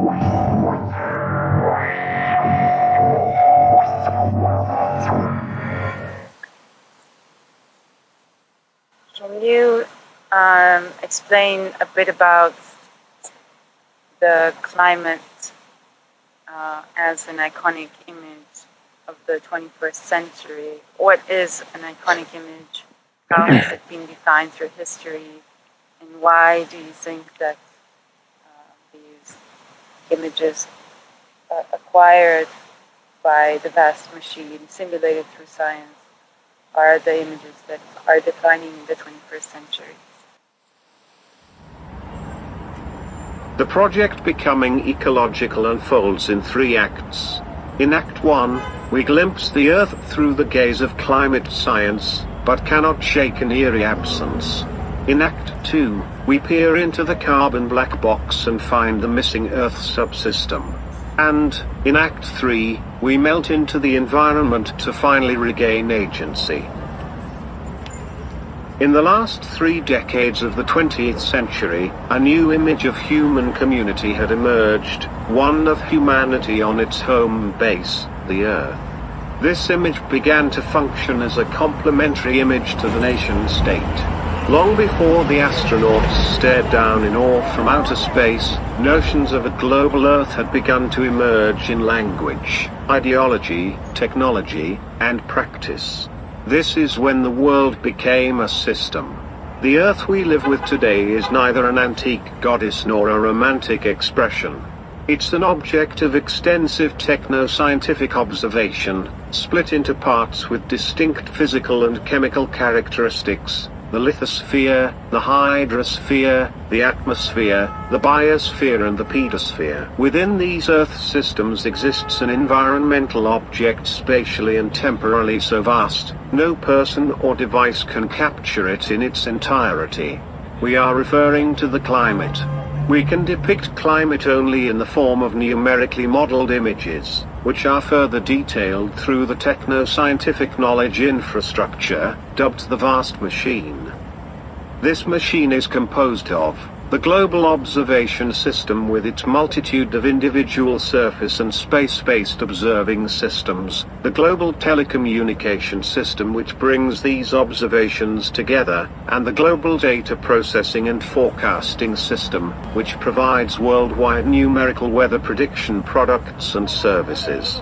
Can you explain a bit about the climate as an iconic image of the 21st century? What is an iconic image? How has it been defined through history? And why do you think that these images acquired by the vast machine, simulated through science, are the images that are defining the 21st century? The project Becoming Ecological unfolds in 3 acts. In Act 1, we glimpse the Earth through the gaze of climate science, but cannot shake an eerie absence. In Act 2, we peer into the carbon black box and find the missing Earth subsystem. And, in Act 3, we melt into the environment to finally regain agency. In the last 3 decades of the 20th century, a new image of human community had emerged, one of humanity on its home base, the Earth. This image began to function as a complementary image to the nation-state. Long before the astronauts stared down in awe from outer space, notions of a global Earth had begun to emerge in language, ideology, technology, and practice. This is when the world became a system. The Earth we live with today is neither an antique goddess nor a romantic expression. It's an object of extensive techno-scientific observation, split into parts with distinct physical and chemical characteristics: the lithosphere, the hydrosphere, the atmosphere, the biosphere and the pedosphere. Within these Earth systems exists an environmental object spatially and temporally so vast, no person or device can capture it in its entirety. We are referring to the climate. We can depict climate only in the form of numerically modeled images, which are further detailed through the techno-scientific knowledge infrastructure, dubbed the vast machine. This machine is composed of the global observation system with its multitude of individual surface and space-based observing systems, the global telecommunication system which brings these observations together, and the global data processing and forecasting system, which provides worldwide numerical weather prediction products and services.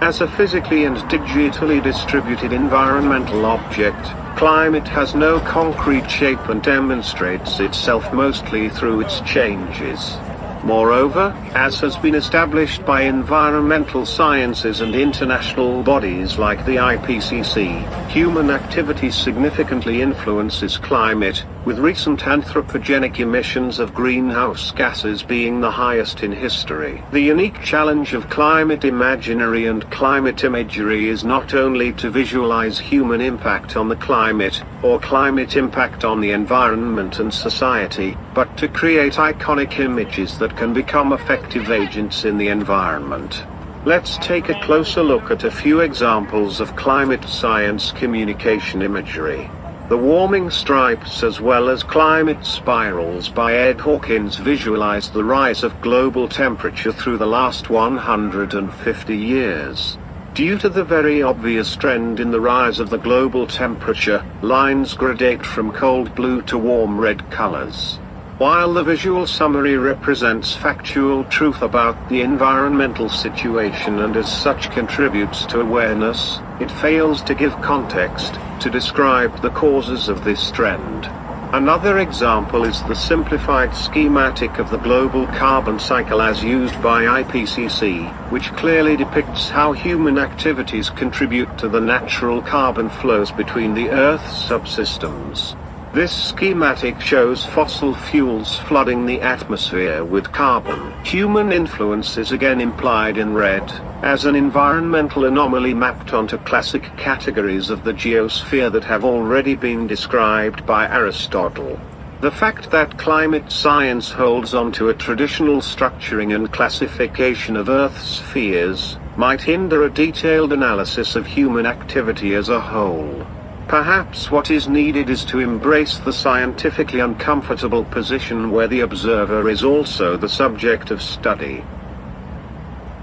As a physically and digitally distributed environmental object, climate has no concrete shape and demonstrates itself mostly through its changes. Moreover, as has been established by environmental sciences and international bodies like the IPCC, human activity significantly influences climate, with recent anthropogenic emissions of greenhouse gases being the highest in history. The unique challenge of climate imaginary and climate imagery is not only to visualize human impact on the climate, or climate impact on the environment and society, but to create iconic images that can become effective agents in the environment. Let's take a closer look at a few examples of climate science communication imagery. The warming stripes as well as climate spirals by Ed Hawkins visualized the rise of global temperature through the last 150 years. Due to the very obvious trend in the rise of the global temperature, lines gradate from cold blue to warm red colors. While the visual summary represents factual truth about the environmental situation and as such contributes to awareness, it fails to give context, to describe the causes of this trend. Another example is the simplified schematic of the global carbon cycle as used by IPCC, which clearly depicts how human activities contribute to the natural carbon flows between the Earth's subsystems. This schematic shows fossil fuels flooding the atmosphere with carbon. Human influence is again implied in red, as an environmental anomaly mapped onto classic categories of the geosphere that have already been described by Aristotle. The fact that climate science holds onto a traditional structuring and classification of Earth's spheres might hinder a detailed analysis of human activity as a whole. Perhaps what is needed is to embrace the scientifically uncomfortable position where the observer is also the subject of study.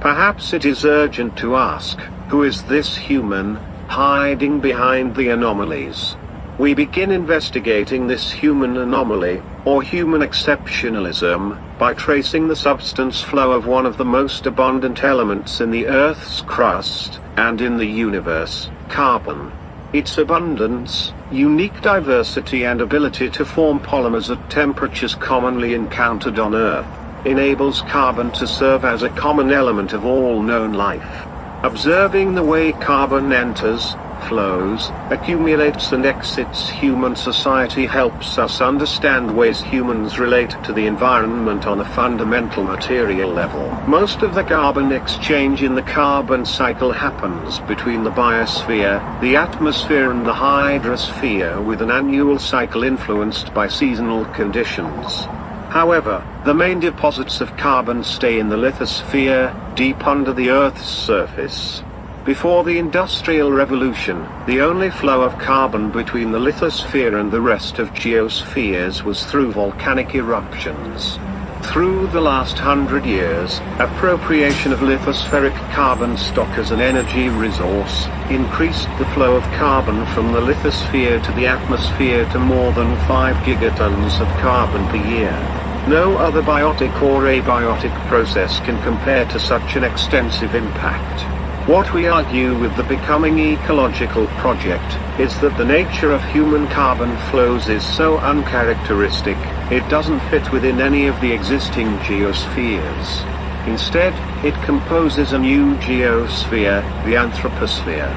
Perhaps it is urgent to ask, who is this human, hiding behind the anomalies? We begin investigating this human anomaly, or human exceptionalism, by tracing the substance flow of one of the most abundant elements in the Earth's crust, and in the universe, carbon. Its abundance, unique diversity and ability to form polymers at temperatures commonly encountered on Earth, enables carbon to serve as a common element of all known life. Observing the way carbon enters, flows, accumulates and exits human society helps us understand ways humans relate to the environment on a fundamental material level. Most of the carbon exchange in the carbon cycle happens between the biosphere, the atmosphere and the hydrosphere, with an annual cycle influenced by seasonal conditions. However, the main deposits of carbon stay in the lithosphere, deep under the Earth's surface. Before the Industrial Revolution, the only flow of carbon between the lithosphere and the rest of geospheres was through volcanic eruptions. Through the last 100 years, appropriation of lithospheric carbon stock as an energy resource increased the flow of carbon from the lithosphere to the atmosphere to more than 5 gigatons of carbon per year. No other biotic or abiotic process can compare to such an extensive impact. What we argue with the Becoming Ecological project is that the nature of human carbon flows is so uncharacteristic, it doesn't fit within any of the existing geospheres. Instead, it composes a new geosphere, the Anthroposphere.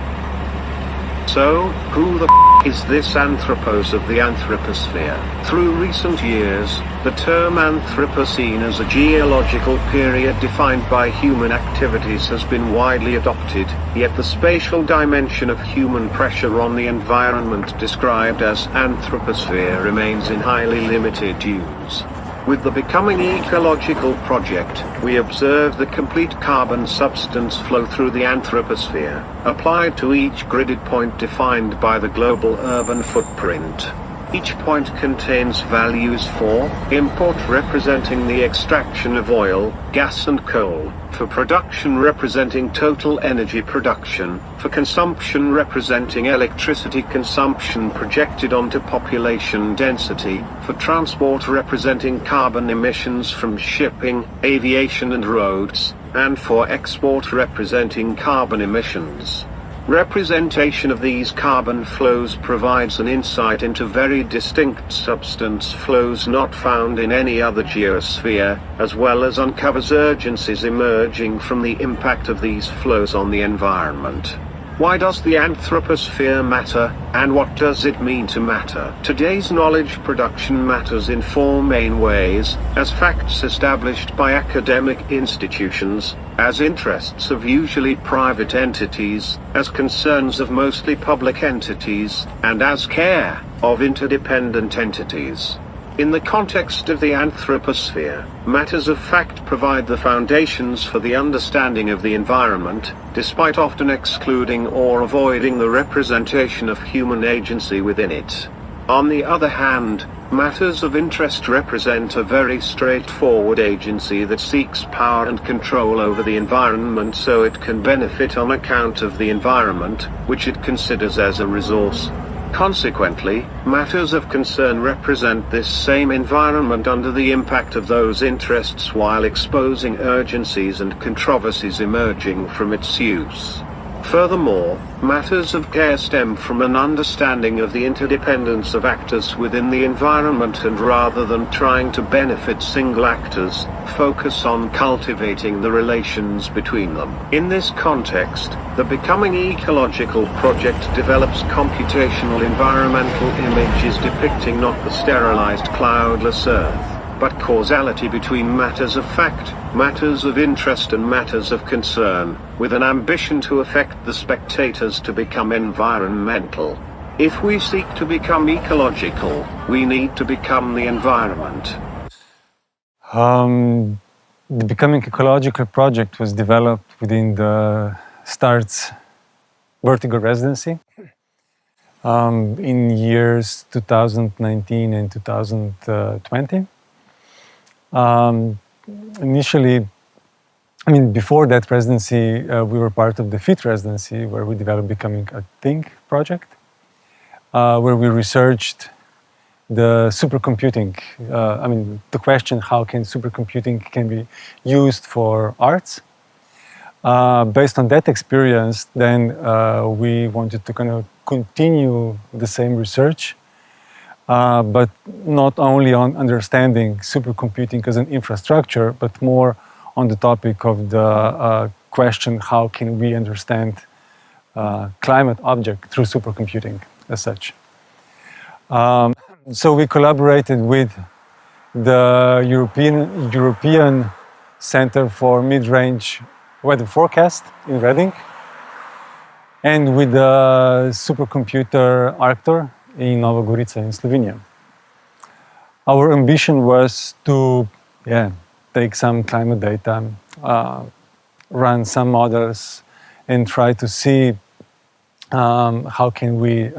So, who the is this Anthropos of the Anthroposphere? Through recent years, the term Anthropocene as a geological period defined by human activities has been widely adopted, yet the spatial dimension of human pressure on the environment described as Anthroposphere remains in highly limited use. With the Becoming Ecological project, we observe the complete carbon substance flow through the Anthroposphere, applied to each gridded point defined by the global urban footprint. Each point contains values for import representing the extraction of oil, gas and coal, for production representing total energy production, for consumption representing electricity consumption projected onto population density, for transport representing carbon emissions from shipping, aviation and roads, and for export representing carbon emissions. Representation of these carbon flows provides an insight into very distinct substance flows not found in any other geosphere, as well as uncovers urgencies emerging from the impact of these flows on the environment. Why does the Anthroposphere matter, and what does it mean to matter? Today's knowledge production matters in four main ways: as facts established by academic institutions, as interests of usually private entities, as concerns of mostly public entities, and as care of interdependent entities. In the context of the Anthroposphere, matters of fact provide the foundations for the understanding of the environment, despite often excluding or avoiding the representation of human agency within it. On the other hand, matters of interest represent a very straightforward agency that seeks power and control over the environment so it can benefit on account of the environment, which it considers as a resource. Consequently, matters of concern represent this same environment under the impact of those interests while exposing urgencies and controversies emerging from its use. Furthermore, matters of care stem from an understanding of the interdependence of actors within the environment, and rather than trying to benefit single actors, focus on cultivating the relations between them. In this context, the Becoming Ecological project develops computational environmental images depicting not the sterilized cloudless Earth, but causality between matters of fact, matters of interest and matters of concern, with an ambition to affect the spectators to become environmental. If we seek to become ecological, we need to become the environment. The Becoming Ecological project was developed within the START's vertical residency. in years 2019 and 2020. Initially, I mean, before that residency, we were part of the fifth residency where we developed Becoming a Think project, where we researched the supercomputing. I mean, the question, how can supercomputing can be used for arts? Based on that experience, then we wanted to kind of continue the same research, but not only on understanding supercomputing as an infrastructure, but more on the topic of the question, how can we understand climate object through supercomputing as such. So we collaborated with the European Center for Mid-Range Weather Forecast in Reading, and with the supercomputer Arctor in Nova Gorica in Slovenia. Our ambition was to take some climate data, run some models, and try to see how can we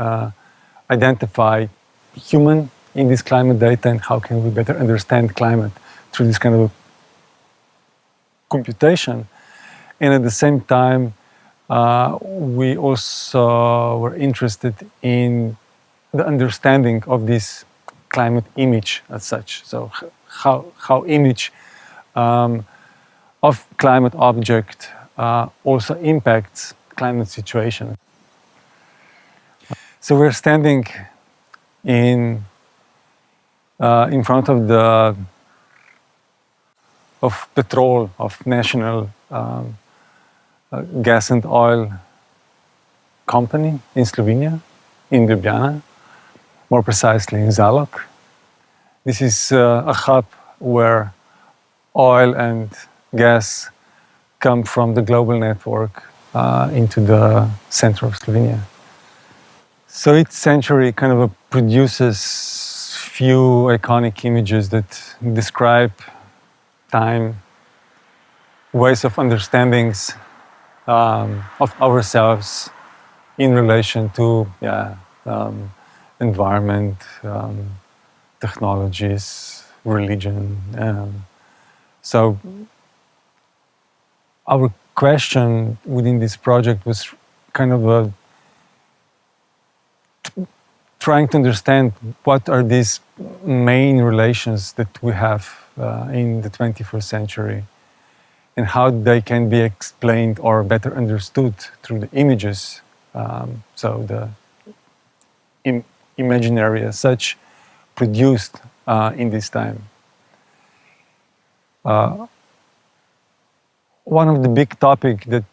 identify human in this climate data, and how can we better understand climate through this kind of computation. And at the same time, we also were interested in the understanding of this climate image as such. So how image of climate object also impacts climate situation. So we're standing in front of the petrol, of national gas and oil company in Slovenia, in Ljubljana, more precisely in Zalog. This is a hub where oil and gas come from the global network into the center of Slovenia. So each century kind of produces few iconic images that describe time, ways of understandings of ourselves in relation to environment, technologies, religion. So our question within this project was kind of trying to understand what are these main relations that we have in the 21st century, and how they can be explained or better understood through the images. So the imaginary as such produced in this time. One of the big topics that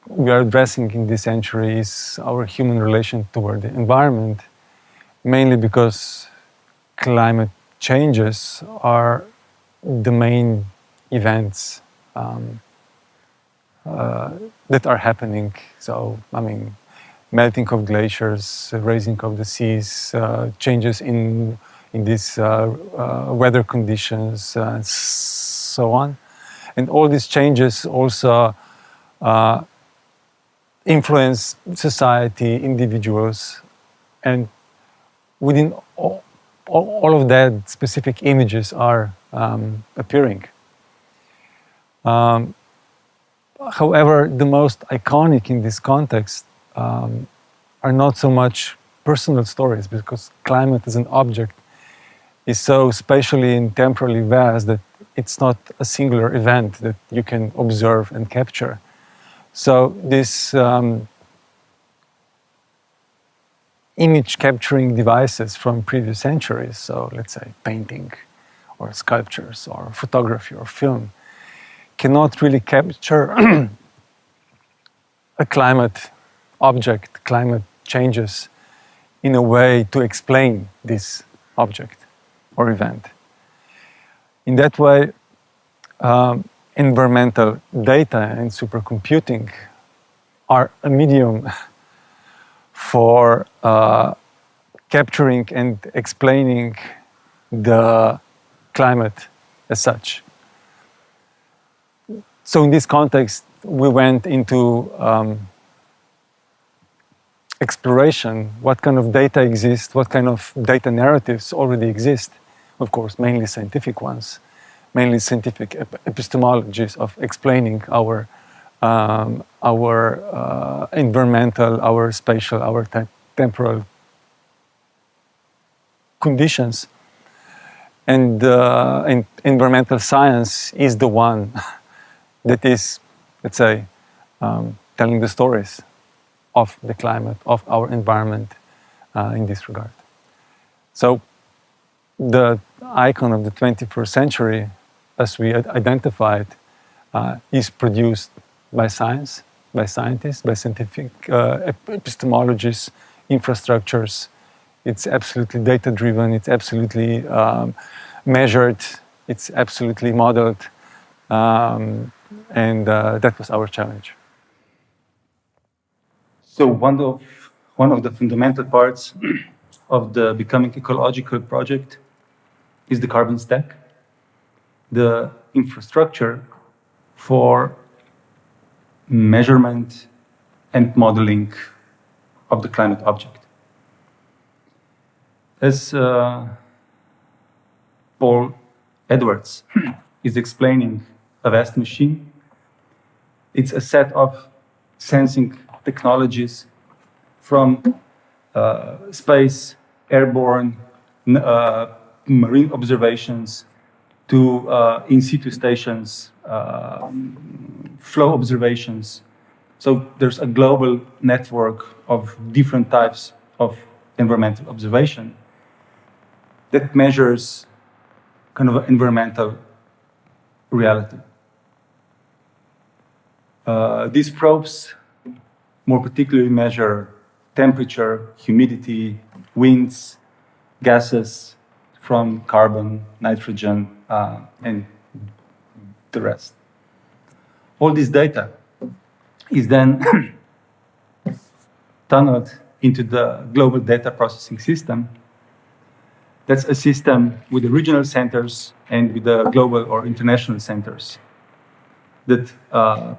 we are addressing in this century is our human relation toward the environment, mainly because climate changes are the main events that are happening. So, I mean, melting of glaciers, raising of the seas, changes in these weather conditions, and so on. And all these changes also influence society, individuals, and within all of that, specific images are appearing. However, the most iconic in this context are not so much personal stories, because climate as an object is so spatially and temporally vast that it's not a singular event that you can observe and capture. So this image capturing devices from previous centuries, so let's say painting or sculptures or photography or film, cannot really capture a climate object, climate changes, in a way to explain this object or event. In that way, environmental data and supercomputing are a medium for capturing and explaining the climate as such. So in this context, we went into exploration, what kind of data exist, what kind of data narratives already exist, of course, mainly scientific ones, mainly scientific epistemologies of explaining our environmental, our spatial, our temporal conditions. And environmental science is the one that is, let's say, telling the stories of the climate, of our environment in this regard. So the icon of the 21st century, as we identified, is produced by science, by scientists, by scientific epistemologies, infrastructures. It's absolutely data-driven, it's absolutely measured, it's absolutely modeled, and that was our challenge. So one of the fundamental parts of the Becoming Ecological project is the carbon stack, the infrastructure for measurement and modeling of the climate object. As Paul Edwards is explaining a vast machine, it's a set of sensing technologies from space, airborne, marine observations, to in situ stations, flow observations. So there's a global network of different types of environmental observation that measures kind of environmental reality. These probes more particularly measure temperature, humidity, winds, gases from carbon, nitrogen, and the rest. All this data is then tunneled into the global data processing system. That's a system with the regional centers and with the global or international centers that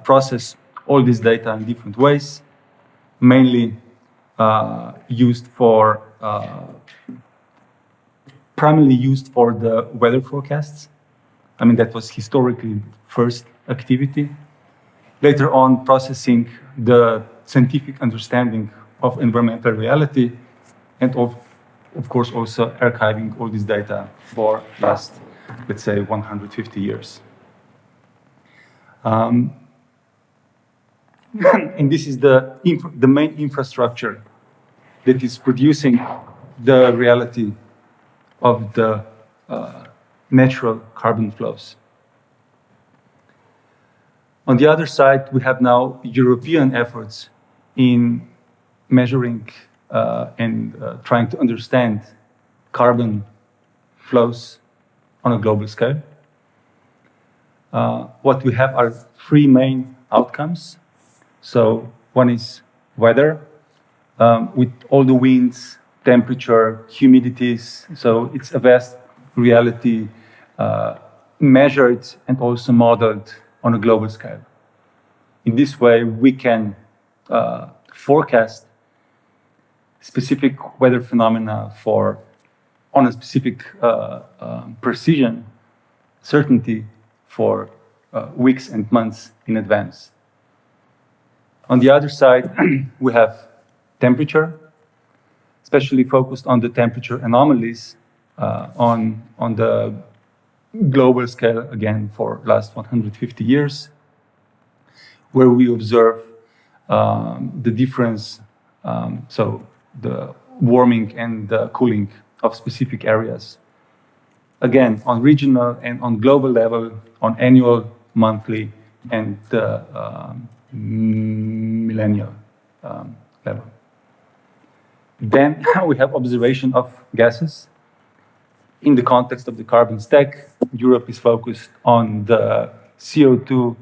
process all this data in different ways, mainly primarily used for the weather forecasts. I mean, that was historically first activity. Later on, processing the scientific understanding of environmental reality, and of course also archiving all this data for last, let's say, 150 years. And this is the main infrastructure that is producing the reality of the natural carbon flows. On the other side, we have now European efforts in measuring and trying to understand carbon flows on a global scale. What we have are three main outcomes. So one is weather, with all the winds, temperature, humidities. So it's a vast reality measured and also modeled on a global scale. In this way, we can forecast specific weather phenomena on a specific precision, certainty for weeks and months in advance. On the other side, we have temperature, especially focused on the temperature anomalies on the global scale, again, for last 150 years, where we observe the difference, so the warming and the cooling of specific areas. Again, on regional and on global level, on annual, monthly, and millennial level. Then we have observation of gases. In the context of the carbon stack, Europe is focused on the CO2,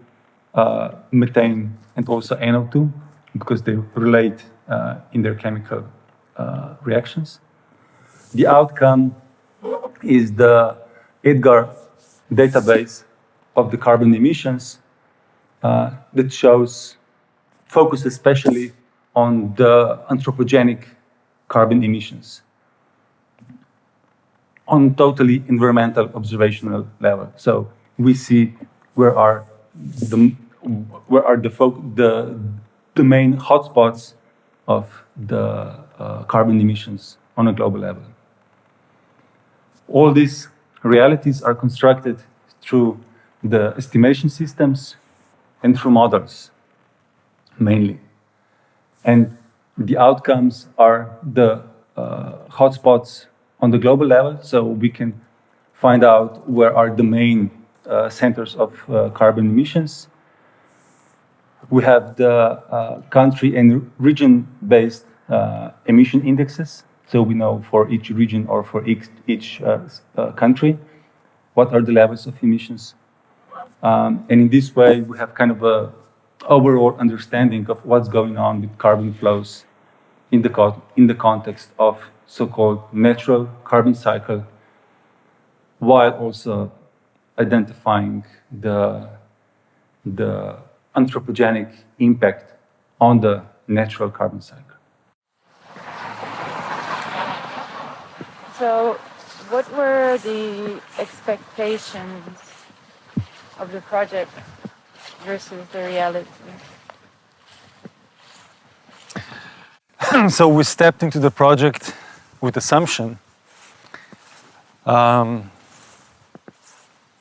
methane, and also NO2, because they relate in their chemical reactions. The outcome is the EDGAR database of the carbon emissions that focuses especially on the anthropogenic carbon emissions on totally environmental observational level. So we see where are the main hotspots of the carbon emissions on a global level. All these realities are constructed through the estimation systems and through models, mainly. And the outcomes are the hotspots on the global level, so we can find out where are the main centers of carbon emissions. We have the country and region-based emission indexes, so we know for each region or for each country what are the levels of emissions. And in this way, we have kind of a overall understanding of what's going on with carbon flows in the context of so-called natural carbon cycle, while also identifying the anthropogenic impact on the natural carbon cycle. So, what were the expectations of the project versus the reality? So we stepped into the project with assumption that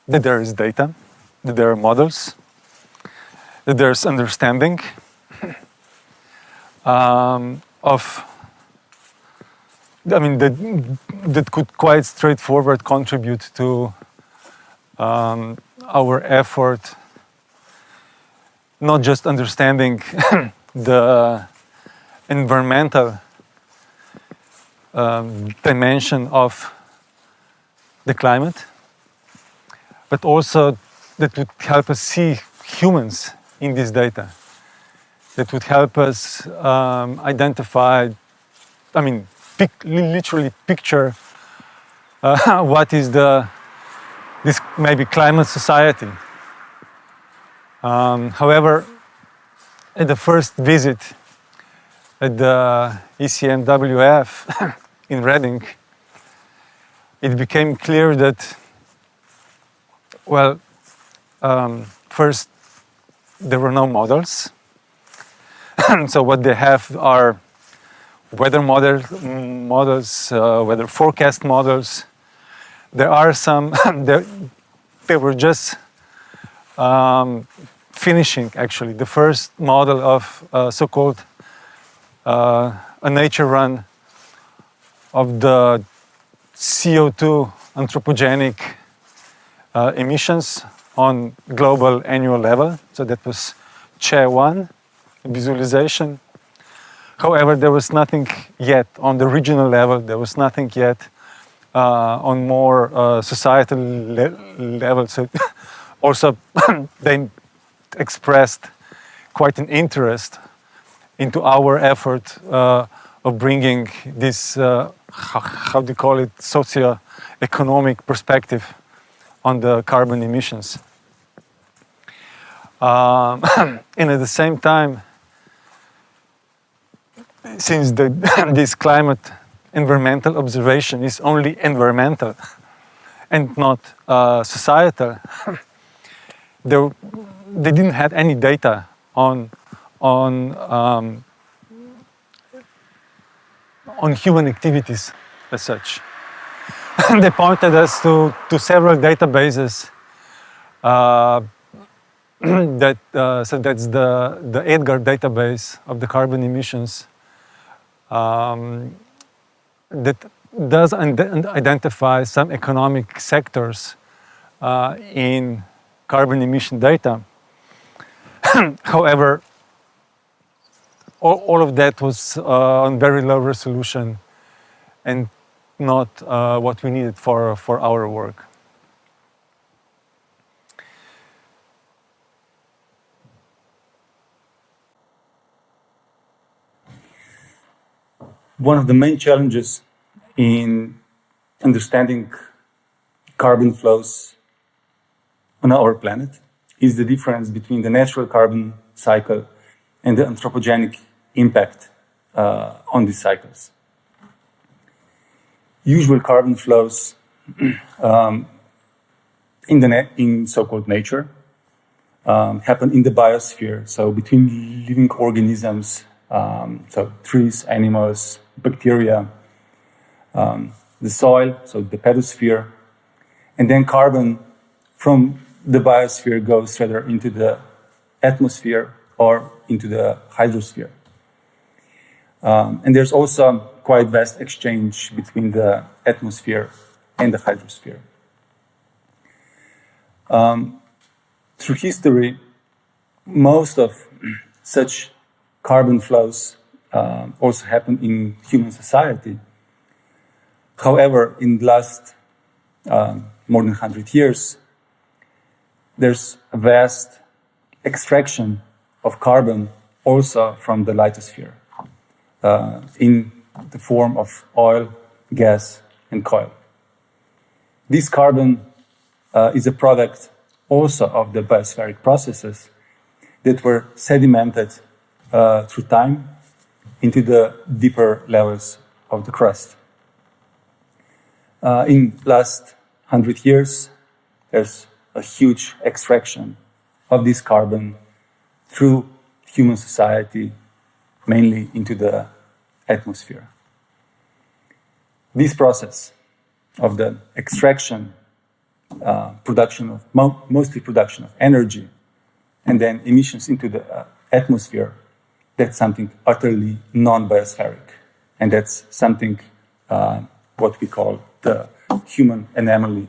there is data, that there are models, that there's understanding that could quite straightforward contribute to our effort, not just understanding the environmental dimension of the climate, but also that would help us see humans in this data, that would help us identify, literally picture what is this maybe climate society. However, at the first visit at the ECMWF in Reading, it became clear that, first, there were no models. So what they have are weather models, weather forecast models. There are some, they were just finishing, actually, the first model of so-called a nature run of the CO2 anthropogenic emissions on global annual level. So that was chair 1, visualization. However, there was nothing yet on the regional level. There was nothing yet on more societal level. So also they expressed quite an interest into our effort of bringing this, how do you call it, socio-economic perspective on the carbon emissions. And at the same time, since this climate environmental observation is only environmental and not societal, they didn't have any data on human activities as such. They pointed us to several databases so that's the EDGAR database of the carbon emissions that does identify some economic sectors in carbon emission data. However, all of that was on very low resolution and not what we needed for our work. One of the main challenges in understanding carbon flows on our planet is the difference between the natural carbon cycle and the anthropogenic impact on these cycles. Usual carbon flows in so-called nature happen in the biosphere, so between living organisms, so trees, animals, bacteria, the soil, so the pedosphere, and then carbon from the biosphere goes further into the atmosphere or into the hydrosphere. And there's also quite vast exchange between the atmosphere and the hydrosphere. Through history, most of such carbon flows also happen in human society. However, in the last more than 100 years, there's a vast extraction of carbon also from the lithosphere in the form of oil, gas, and coal. This carbon is a product also of the biospheric processes that were sedimented through time into the deeper levels of the crust. In the last 100 years, there's a huge extraction of this carbon through human society, mainly into the atmosphere. This process of the extraction, mostly production of energy, and then emissions into the atmosphere, that's something utterly non-biospheric. And that's something what we call the human anomaly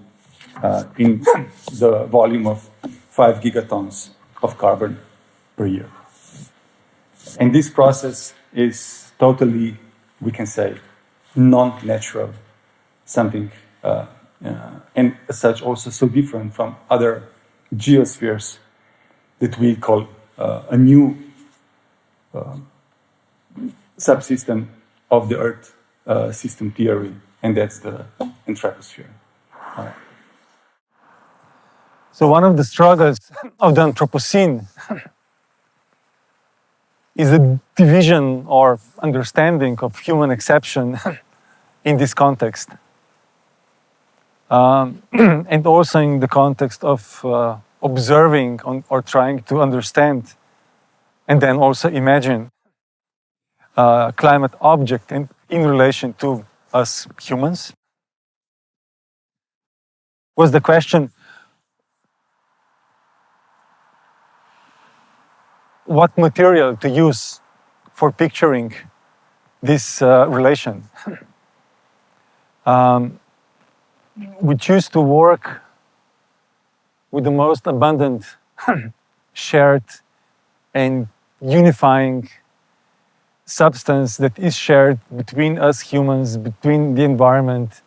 in the volume of 5 gigatons of carbon per year. And this process is totally, we can say, non-natural, something, and as such also so different from other geospheres that we call a new subsystem of the Earth system theory, and that's the Anthroposphere. So one of the struggles of the Anthropocene is the division or understanding of human exception in this context. And also in the context of observing or trying to understand and then also imagine climate object in relation to us humans. Was the question, what material to use for picturing this relation? We choose to work with the most abundant, shared and unifying substance that is shared between us humans, between the environment.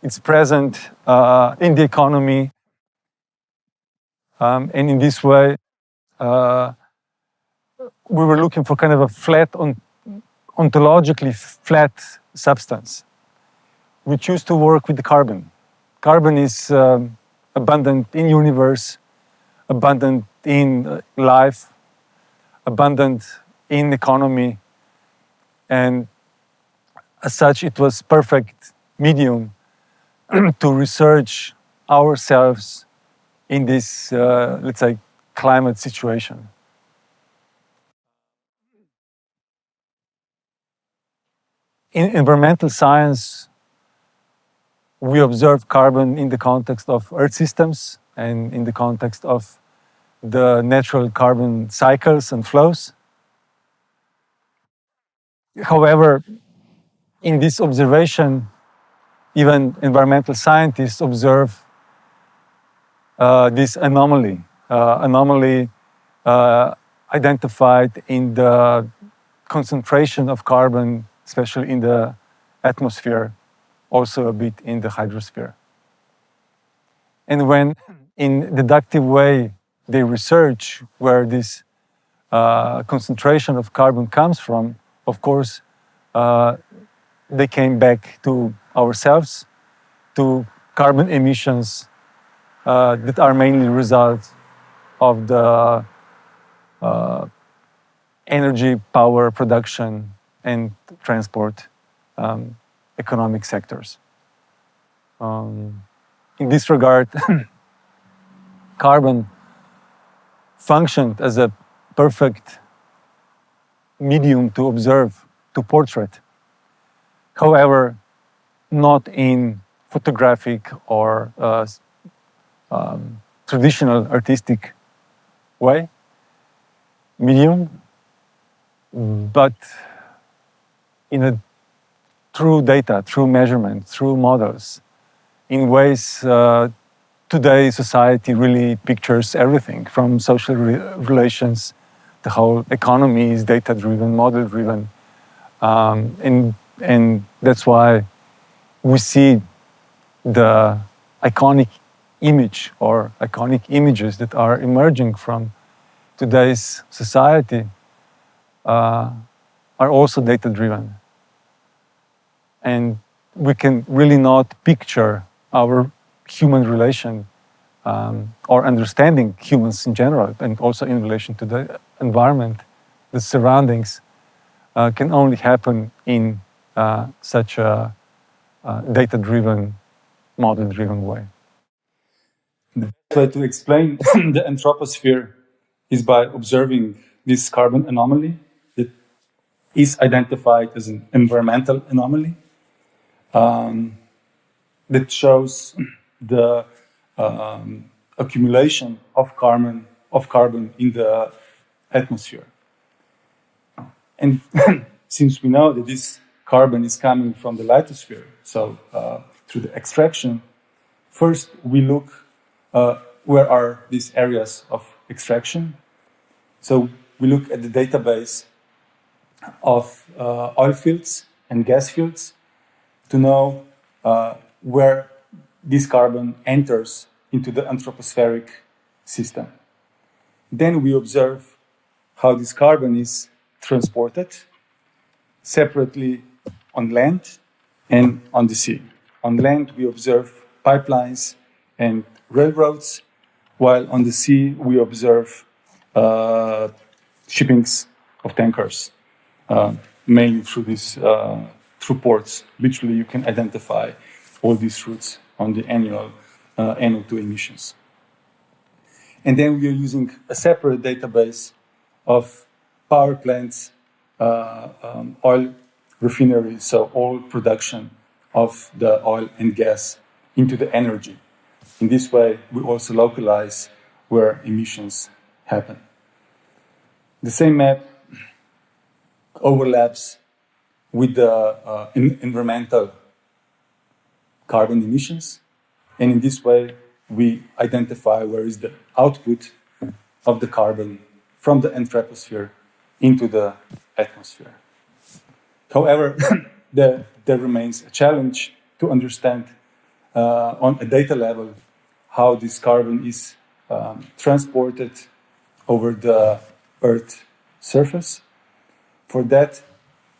It's present in the economy. And in this way, we were looking for kind of a flat, ontologically flat substance. We choose to work with the carbon. Carbon is abundant in universe, abundant in life, abundant in economy, and as such, it was perfect medium to research ourselves in this, let's say, climate situation. In environmental science, we observe carbon in the context of Earth systems and in the context of the natural carbon cycles and flows. However, in this observation, even environmental scientists observe this anomaly identified in the concentration of carbon, especially in the atmosphere, also a bit in the hydrosphere. And when, in deductive way, they research where this concentration of carbon comes from, of course, they came back to ourselves, to carbon emissions that are mainly the result of the energy, power production, and transport economic sectors. In this regard, carbon functioned as a perfect medium to observe, to portrait. However, not in photographic or traditional artistic way, medium, but in a through data, through measurement, through models, in ways today society really pictures everything from social relations. The whole economy is data-driven, model-driven, and that's why we see the iconic image or iconic images that are emerging from today's society are also data-driven. And we can really not picture our human relation or understanding humans in general, and also in relation to the environment, the surroundings, can only happen in such a data-driven, model-driven way. The best way to explain the Anthroposphere is by observing this carbon anomaly that is identified as an environmental anomaly that shows the accumulation of carbon in the atmosphere. And since we know that this carbon is coming from the lithosphere, so through the extraction, first we look where are these areas of extraction. So we look at the database of oil fields and gas fields to know where this carbon enters into the anthropospheric system. Then we observe how this carbon is transported separately on land and on the sea. On land, we observe pipelines and railroads, while on the sea, we observe shippings of tankers, mainly through ports. Literally, you can identify all these routes on the annual NO2 emissions. And then we are using a separate database of power plants, oil refineries, so all production of the oil and gas into the energy. In this way, we also localize where emissions happen. The same map overlaps with the environmental carbon emissions, and in this way, we identify where is the output of the carbon from the Anthroposphere into the atmosphere. However, there remains a challenge to understand on a data level how this carbon is transported over the Earth's surface. For that,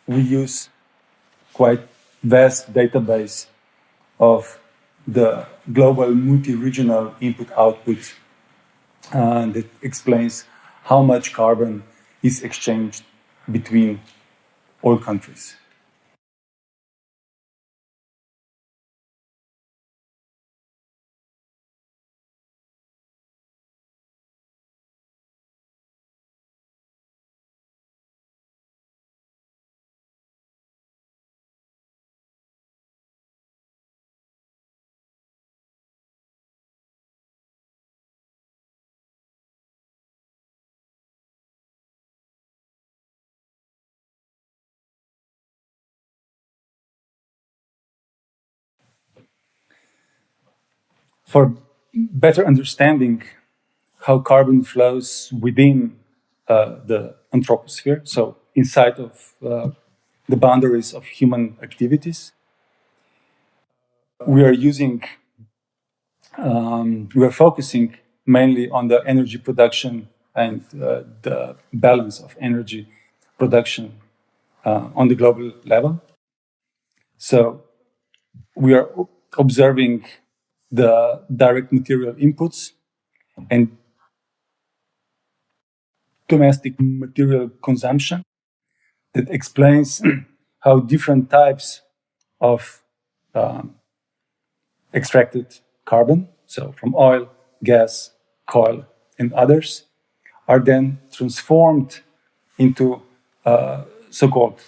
we use quite vast database of the global multi-regional input-output that explains how much carbon is exchanged between all countries. For better understanding how carbon flows within the Anthroposphere, so inside of the boundaries of human activities, we are focusing mainly on the energy production and the balance of energy production on the global level. So we are observing the direct material inputs and domestic material consumption that explains how different types of extracted carbon, so from oil, gas, coal, and others, are then transformed into so-called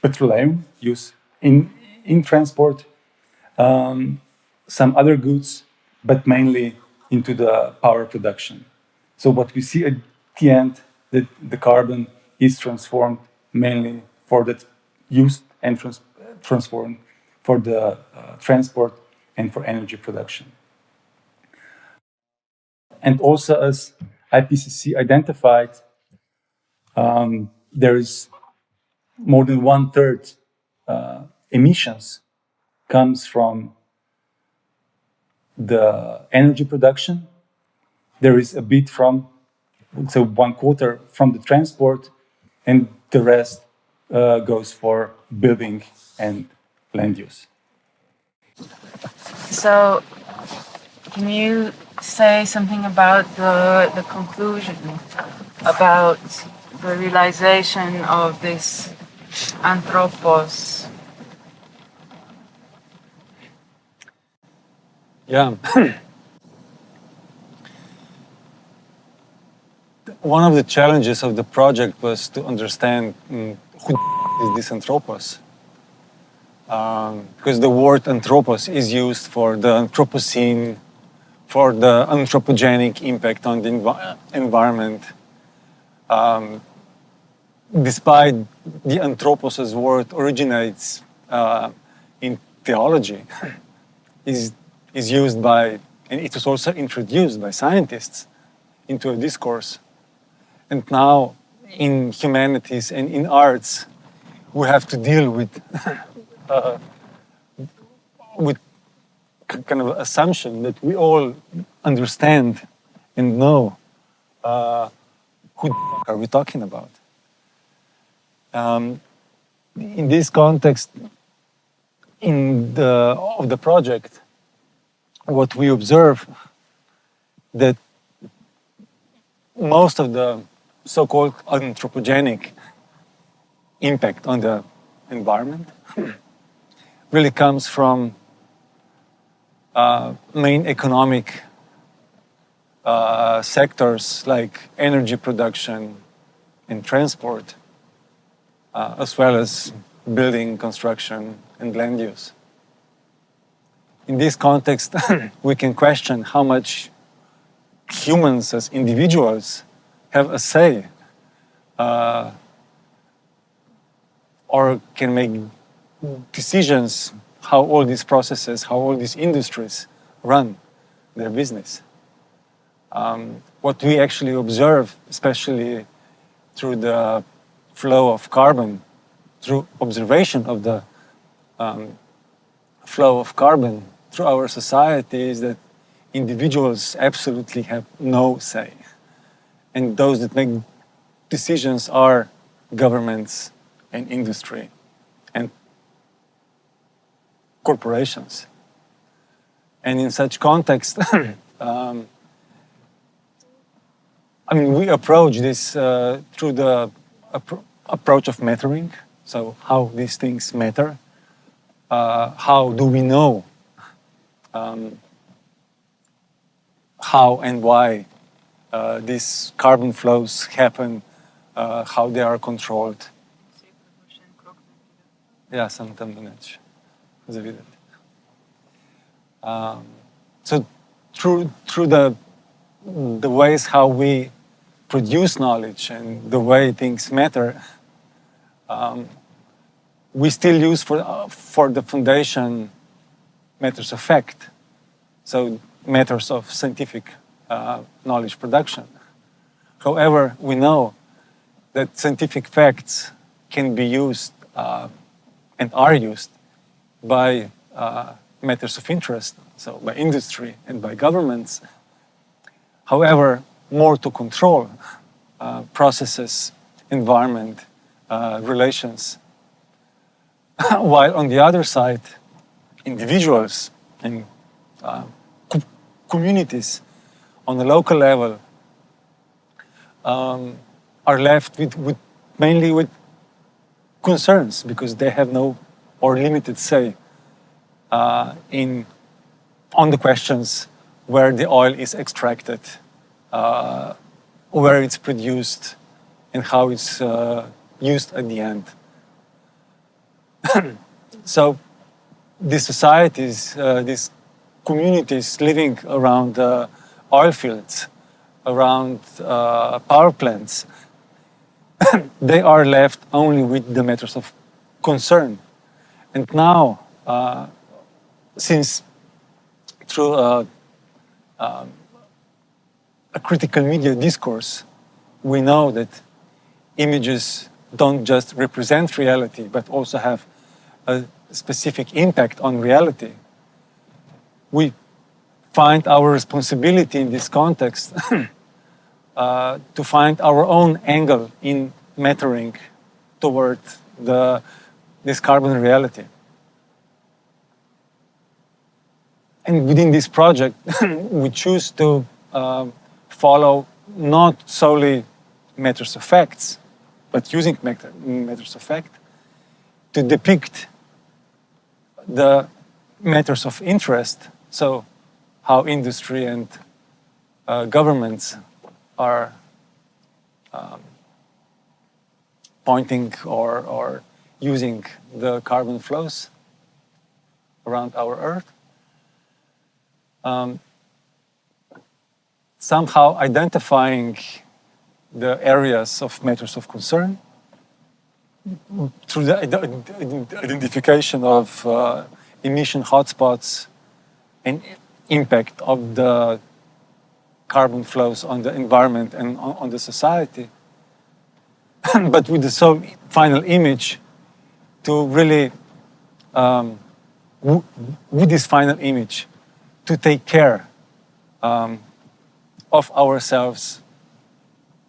petroleum used in transport, some other goods, but mainly into the power production. So what we see at the end, that the carbon is transformed mainly for the used and transformed for the transport and for energy production. And also, as IPCC identified, there is more than 1/3 emissions comes from the energy production. There is a bit from, so 1/4 from the transport, and the rest goes for building and land use. So, can you say something about the conclusion, about the realization of this Anthropos? Yeah. One of the challenges of the project was to understand who is this Anthropos. Because the word Anthropos is used for the Anthropocene, for the anthropogenic impact on the environment. Despite the Anthropos as word originates in theology, is used by, and it was also introduced by scientists into a discourse. And now in humanities and in arts, we have to deal with kind of assumption that we all understand and know who are we talking about. In this context, of the project, what we observe that most of the so-called anthropogenic impact on the environment really comes from main economic sectors like energy production and transport, as well as building, construction, and land use. In this context, we can question how much humans as individuals have a say or can make decisions how all these processes, how all these industries run their business. What we actually observe, especially through the flow of carbon, through observation of the flow of carbon through our society, is that individuals absolutely have no say. And those that make decisions are governments and industry and corporations. And in such context, I mean, we approach this through the approach of mattering. So how these things matter. How do we know how and why these carbon flows happen, how they are controlled. Ja sam tam neću zavidjeti. So through the ways how we produce knowledge and the way things matter, we still use for the foundation matters of fact, so matters of scientific knowledge production. However, we know that scientific facts can be used and are used by matters of interest, so by industry and by governments. However, more to control processes, environment, relations. While on the other side, individuals and communities on the local level are left with mainly with concerns because they have no or limited say on the questions where the oil is extracted, where it's produced, and how it's used at the end. So these societies, these communities living around oil fields, around power plants, they are left only with the matters of concern. And now, since through a critical media discourse, we know that images don't just represent reality, but also have a specific impact on reality. We find our responsibility in this context to find our own angle in mattering toward this carbon reality. And within this project, we choose to follow not solely matters of facts, but using matters of fact to depict the matters of interest, so how industry and governments are pointing or using the carbon flows around our Earth. Somehow identifying the areas of matters of concern through the identification of emission hotspots and impact of the carbon flows on the environment and on the society. But with the final image to really, with this final image, to take care of ourselves,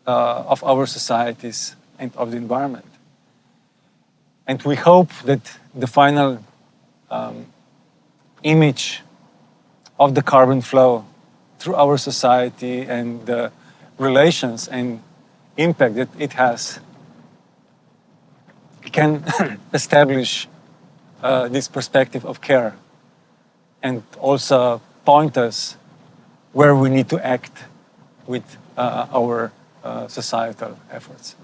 of our societies, and of the environment. And we hope that the final image of the carbon flow through our society and the relations and impact that it has can establish this perspective of care and also point us where we need to act with our societal efforts.